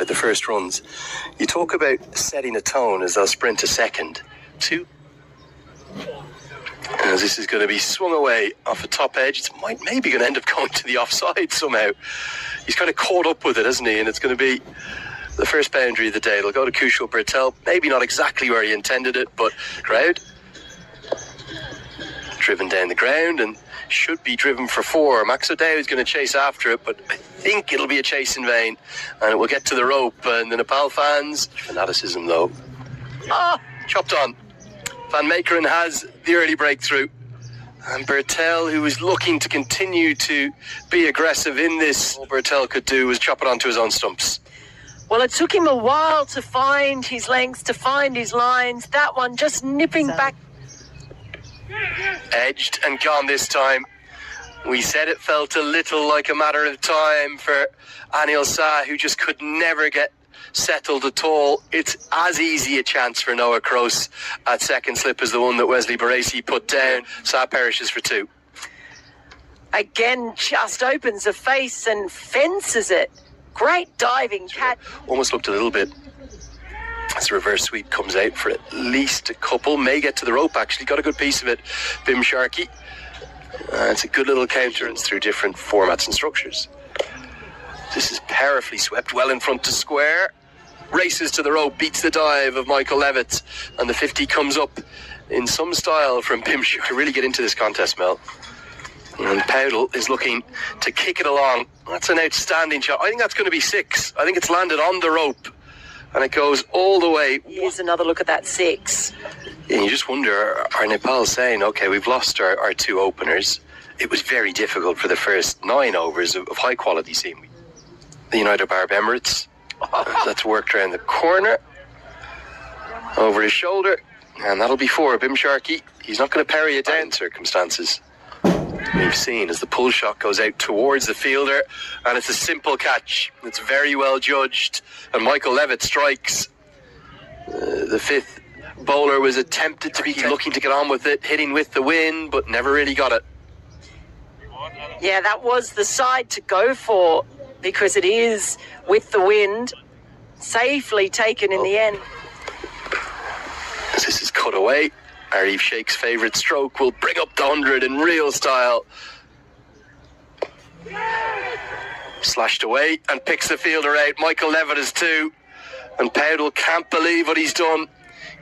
The first runs. You talk about setting a tone as they'll sprint to second. 2. As this is going to be swung away off the top edge. It's maybe going to end up going to the offside somehow. He's kind of caught up with it, hasn't he? And it's going to be the first boundary of the day. It'll go to Kushal Bertel. Maybe not exactly where he intended it, but crowd driven down the ground and should be driven for 4. Max O'Dowd is going to chase after it, but I think it'll be a chase in vain and it will get to the rope. And the Nepal fans, fanaticism though, chopped on. Van Meekeren has the early breakthrough, and Bertel, who was looking to continue to be aggressive in this, all Bertel could do was chop it onto his own stumps. Well, it took him a while to find his lengths, to find his lines. That one just nipping back. Edged and gone this time. We said it felt a little like a matter of time for Anil Shah, who just could never get settled at all. It's as easy a chance for Noah Kroos at second slip as the one that Wesley Baresi put down. Shah perishes for 2. Again, just opens the face and fences it. Great diving catch. Almost looked a little bit as the reverse sweep comes out for at least a couple. May get to the rope, actually. Got a good piece of it, Bim Sharkey. It's a good little counter and through different formats and structures. This is powerfully swept, well in front to square. Races to the rope, beats the dive of Michael Levitt. And the 50 comes up in some style from Bim Sharkey to really get into this contest, Mel. And Powdell is looking to kick it along. That's an outstanding shot. I think that's going to be 6. I think it's landed on the rope. And it goes all the way. Here's another look at that 6. And you just wonder, are Nepal saying, OK, we've lost our 2 openers. It was very difficult for the first 9 overs of high quality seam. The United Arab Emirates. That's worked around the corner. Over his shoulder. And that'll be 4. Bim Sharkey. He's not going to parry it down circumstances. We've seen as the pull shot goes out towards the fielder, and it's a simple catch. It's very well judged, and Michael Levitt strikes. The 5th bowler was attempted to be looking to get on with it, hitting with the wind, but never really got it. Yeah, that was the side to go for, because it is with the wind, safely taken in the end. As this is cut away, Aarif Sheikh's favourite stroke will bring up the 100 in real style. Slashed away and picks the fielder out. Michael Levitt is 2. And Powdell can't believe what he's done.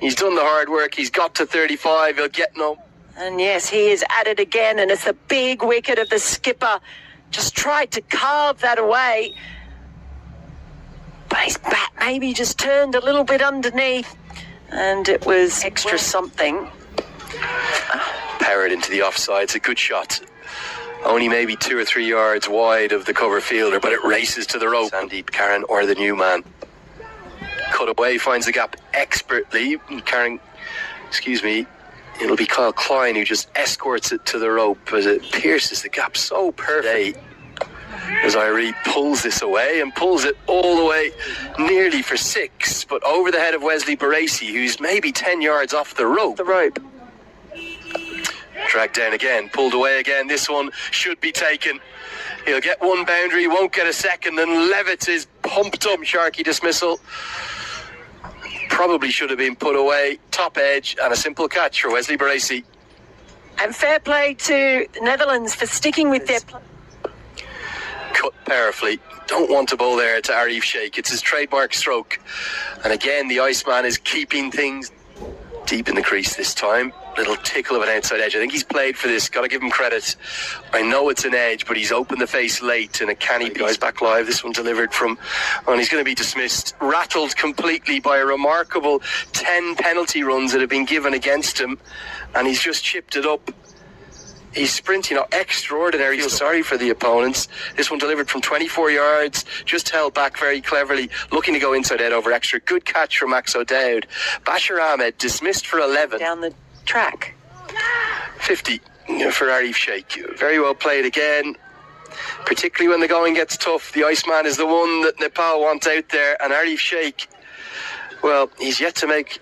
He's done the hard work. He's got to 35. He'll get no. And yes, he is at it again. And it's the big wicket of the skipper. Just tried to carve that away. But his bat maybe just turned a little bit underneath. And it was extra something. Powered into the offside. It's a good shot. Only maybe 2 or 3 yards wide of the cover fielder, but it races to the rope. Sandeep Karan, or the new man. Cut away, finds the gap expertly. Karan, it'll be Kyle Klein who just escorts it to the rope as it pierces the gap so perfectly. As Irie pulls this away and pulls it all the way nearly for 6, but over the head of Wesley Baresi, who's maybe 10 yards off the rope. Dragged down again, pulled away again. This one should be taken. He'll get 1 boundary, won't get a second, and Levitt is pumped up. Sharkey dismissal. Probably should have been put away. Top edge and a simple catch for Wesley Baresi. And fair play to the Netherlands for sticking with their cut powerfully. Don't want to bowl there to Aarif Sheikh. It's his trademark stroke. And again, the Iceman is keeping things deep in the crease this time. Little tickle of an outside edge. I think he's played for this. Got to give him credit. I know it's an edge, but he's opened the face late and a canny piece. Back live. This one delivered from, and he's going to be dismissed. Rattled completely by a remarkable 10 penalty runs that have been given against him, and he's just chipped it up. He's sprinting out extraordinary. Feel sorry for the opponents. This one delivered from 24 yards, just held back very cleverly, looking to go inside head over extra. Good catch from Max O'Dowd. Bashir Ahmed dismissed for 11. Down the track. 50 for Aarif Sheikh. Very well played again, particularly when the going gets tough. The Iceman is the one that Nepal wants out there, and Aarif Sheikh, well, he's yet to make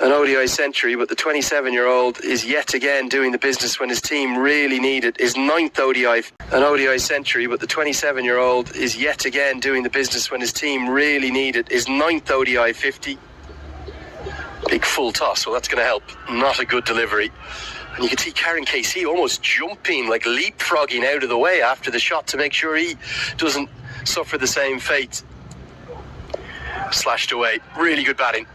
an ODI century, but the 27-year-old is yet again doing the business when his team really need it. His 9th ODI, an ODI century, but the 27-year-old is yet again doing the business when his team really need it. His 9th ODI 50. Big full toss, well that's going to help. Not a good delivery. And you can see Karen Casey almost jumping, like leapfrogging out of the way after the shot to make sure he doesn't suffer the same fate. Slashed away. Really good batting.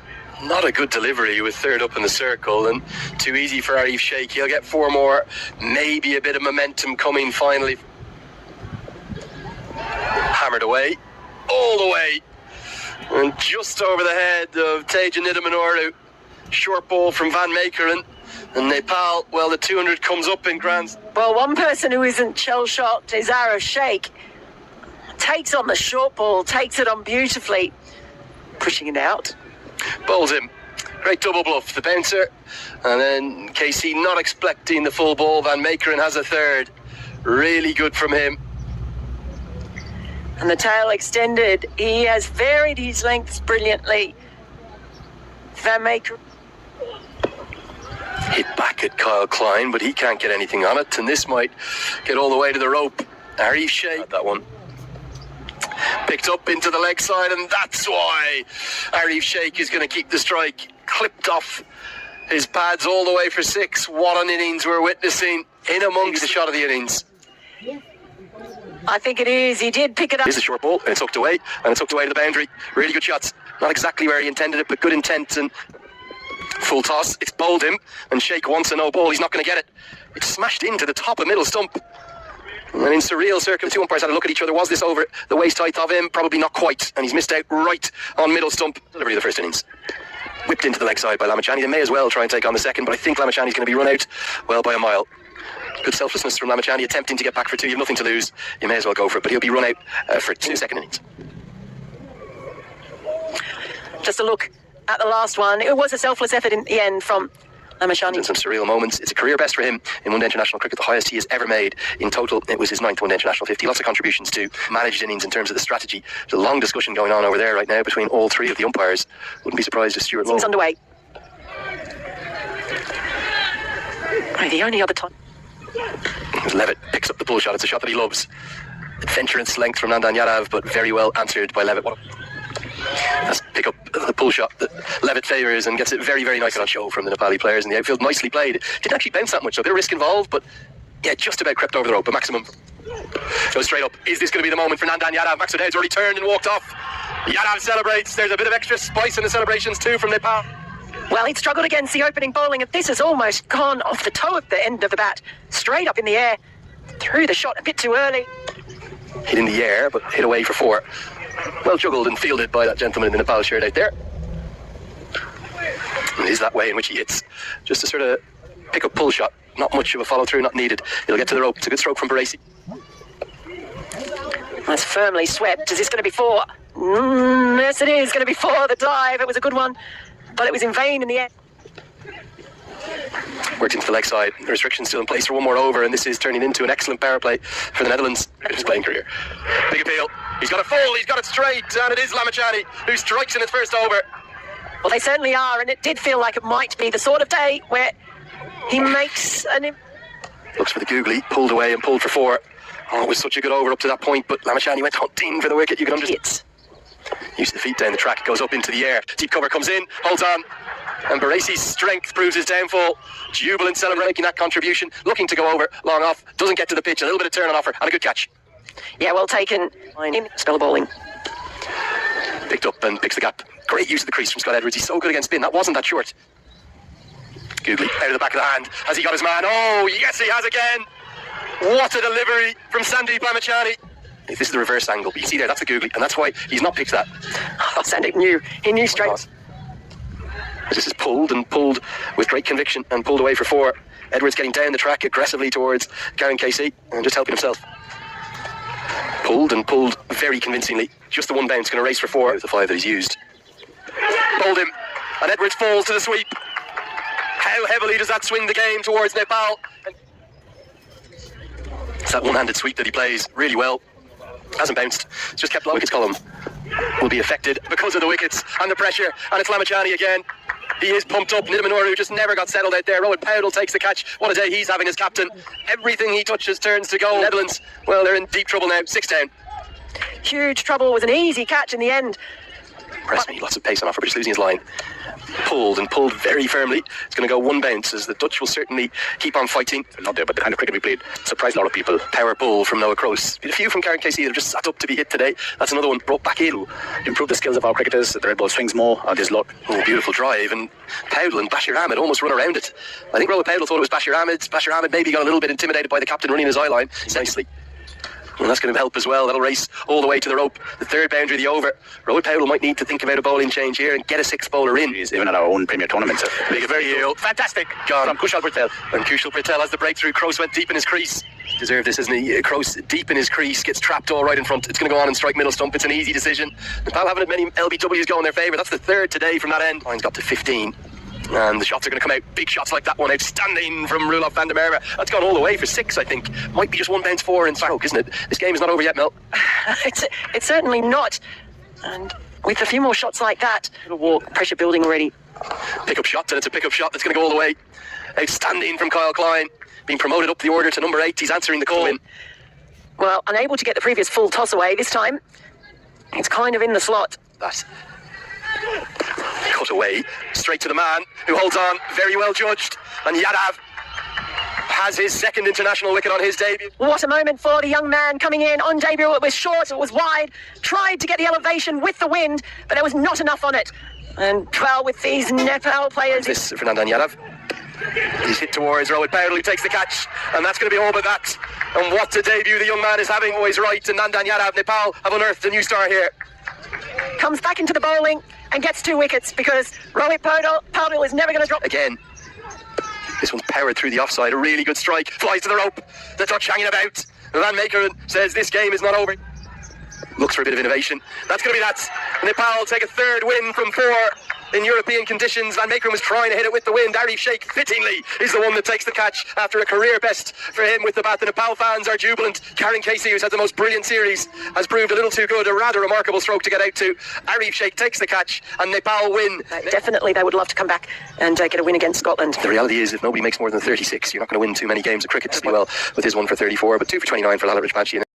Not a good delivery with third up in the circle, and too easy for Aarif Sheikh. He'll get 4 more. Maybe a bit of momentum coming finally. Hammered away. All the way. And just over the head of Teja Nidamanoru. Short ball from Van Meekeren. And Nepal, well, the 200 comes up in grand. Well, one person who isn't shell-shocked is Aarif Sheikh. Takes on the short ball, takes it on beautifully. Pushing it out. Bowls him. Great double bluff. The bouncer. And then Casey not expecting the full ball. Van Meekeren has a third. Really good from him. And the tail extended. He has varied his lengths brilliantly. Van Meekeren. Hit back at Kyle Klein, but he can't get anything on it, and this might get all the way to the rope. Aarif Sheikh, that one. Picked up into the leg side, and that's why Aarif Sheikh is going to keep the strike. Clipped off his pads all the way for 6. What an innings we're witnessing. In amongst the shot of the innings. I think it is. He did pick it up. Here's a short ball, and it's hooked away, and it's hooked away to the boundary. Really good shots. Not exactly where he intended it, but good intent, and full toss. It's bowled him, and Sheikh wants a no ball. He's not going to get it. It's smashed into the top of middle stump. And in surreal circumstances, 2 umpires had a look at each other. Was this over the waist height of him? Probably not quite. And he's missed out right on middle stump. Delivery of the first innings. Whipped into the leg side by Lamichhane. They may as well try and take on the second, but I think Lamichhane's going to be run out, well, by a mile. Good selflessness from Lamichhane, attempting to get back for 2. You have nothing to lose. You may as well go for it, but he'll be run out for 2 second innings. Just a look at the last one. It was a selfless effort in the end from Lamichhane. In some surreal moments. It's a career best for him in one-day international cricket, the highest he has ever made. In total, it was his 9th one-day international 50. Lots of contributions to managed innings in terms of the strategy. There's a long discussion going on over there right now between all 3 of the umpires. Wouldn't be surprised if Stuart Lowe. It's underway. The only other time. Levitt picks up the pull shot. It's a shot that he loves. Adventurous length from Nandan Yadav, but very well answered by Levitt. Let's pick up the pull shot that Levitt favours and gets it very, very nice on show from the Nepali players in the outfield. Nicely played. Didn't actually bounce that much, so a bit of risk involved, but yeah, just about crept over the rope. A maximum. Goes straight up. Is this going to be the moment for Nandan Yadav? Maxwell Head's already turned and walked off. Yadav celebrates. There's a bit of extra spice in the celebrations too from Nepal. Well, he'd struggled against the opening bowling, and this has almost gone off the toe of the end of the bat. Straight up in the air. Threw the shot a bit too early. Hit in the air, but hit away for 4. Well juggled and fielded by that gentleman in the Nepal shirt out there. And it is that way in which he hits. Just a sort of pick-up pull shot. Not much of a follow-through, not needed. He'll get to the rope. It's a good stroke from Baresi. That's firmly swept. Is this going to be 4? Yes, it is going to be 4. The dive. It was a good one, but it was in vain in the end. Worked into the leg side. The restrictions still in place for 1 more over, and this is turning into an excellent power play for the Netherlands in his playing career. Big appeal. He's got it full. He's got it straight, and it is Lamichhane who strikes in his first over. Well, they certainly are, and it did feel like it might be the sort of day where he makes an... Looks for the googly, pulled away and pulled for 4. Oh, it was such a good over up to that point, but Lamichhane went hunting for the wicket. You can understand. Use the feet down the track, goes up into the air. Deep cover comes in, holds on. And Baresi's strength proves his downfall. Jubilant celebrating making that contribution. Looking to go over, long off. Doesn't get to the pitch. A little bit of turn on offer and a good catch. Yeah, well taken. Spell bowling. Picked up and picks the gap. Great use of the crease from Scott Edwards. He's so good against spin. That wasn't that short. Googly out of the back of the hand. Has he got his man? Oh, yes, he has again. What a delivery from Sandeep Lamichhane. This is the reverse angle. But you see there, that's the googly. And that's why he's not picked that. Oh, Sandeep knew. He knew straight. This is pulled and pulled with great conviction and pulled away for 4. Edwards getting down the track aggressively towards Karen Casey and just helping himself. Pulled and pulled very convincingly. Just the 1 bounce, going to race for 4 out of the 5 that he's used. Pulled him, and Edwards falls to the sweep. How heavily does that swing the game towards Nepal? It's that one-handed sweep that he plays really well. Hasn't bounced, it's just kept low. Wickets column will be affected because of the wickets and the pressure, and it's Lamichhane again. He is pumped up. Nidamanuru just never got settled out there. Rowan Powdell takes the catch. What a day he's having as captain. Everything he touches turns to goal. Netherlands, well, they're in deep trouble now. 6 down. Huge trouble. Was an easy catch in the end. Impressed me. Lots of pace on offer, but just losing his line. Pulled and pulled very firmly. It's going to go one bounce as the Dutch will certainly keep on fighting. Not there, but the kind of cricket we played surprised a lot of people. Power pull from Noah Kroos. A few from Karen Casey that have just sat up to be hit today. That's another one brought back in. Improve the skills of our cricketers. The red ball swings more. There's a lot. Oh, beautiful drive. And Powdell and Bashir Ahmed almost run around it. I think Rowan Powdell thought it was Bashir Ahmed. Bashir Ahmed maybe got a little bit intimidated by the captain running his eye line nicely. And that's going to help as well. That'll race all the way to the rope. The third boundary, the over. Rowan Powdell might need to think about a bowling change here and get a 6-bowler in. Even at our own Premier tournament. Big very deal. Fantastic. Gone. From Kushal Patel. And Kushal Patel has the breakthrough. Kroos went deep in his crease. Deserved this, isn't he? Kroos deep in his crease, gets trapped all right in front. It's going to go on and strike middle stump. It's an easy decision. Nepal haven't had many LBWs go in their favour. That's the third today from that end. Line's got to 15. And the shots are going to come out. Big shots like that one. Outstanding from Roelof van der Merwe. That's gone all the way for 6, I think. Might be just one bounce 4 in stroke, isn't it? This game is not over yet, Mel. It's certainly not. And with a few more shots like that, it'll walk. Pressure building already. Pick-up shot, and it's a pick-up shot that's going to go all the way. Outstanding from Kyle Klein. Being promoted up the order to number 8. He's answering the call. Well, unable to get the previous full toss away this time. It's kind of in the slot. That cut away straight to the man who holds on. Very well judged. And Yadav has his second international wicket on his debut. What a moment for the young man coming in on debut. It was short, it was wide. Tried to get the elevation with the wind, but there was not enough on it. And well, with these Nepal players, this for Nandan Yadav. He's hit towards Rowan Powdell, who takes the catch, and that's going to be all but that. And what a debut the young man is having. Always right. And Nandan Yadav, Nepal have unearthed a new star here. Comes back into the bowling and gets 2 wickets because Rowan Powdell is never going to drop. Again, this one's powered through the offside. A really good strike. Flies to the rope. The Dutch hanging about. Van Meekeren says this game is not over. Looks for a bit of innovation. That's going to be that. Nepal take a third win from 4 in European conditions. Van Meekeren was trying to hit it with the wind. Aarif Sheikh, fittingly, is the one that takes the catch after a career best for him with the bat. The Nepal fans are jubilant. Karen Casey, who's had the most brilliant series, has proved a little too good. A rather remarkable stroke to get out to. Aarif Sheikh takes the catch and Nepal win. Definitely they would love to come back and get a win against Scotland. The reality is, if nobody makes more than 36, you're not going to win too many games of cricket. To be well with his 1 for 34, but 2 for 29 for Rajbanshi.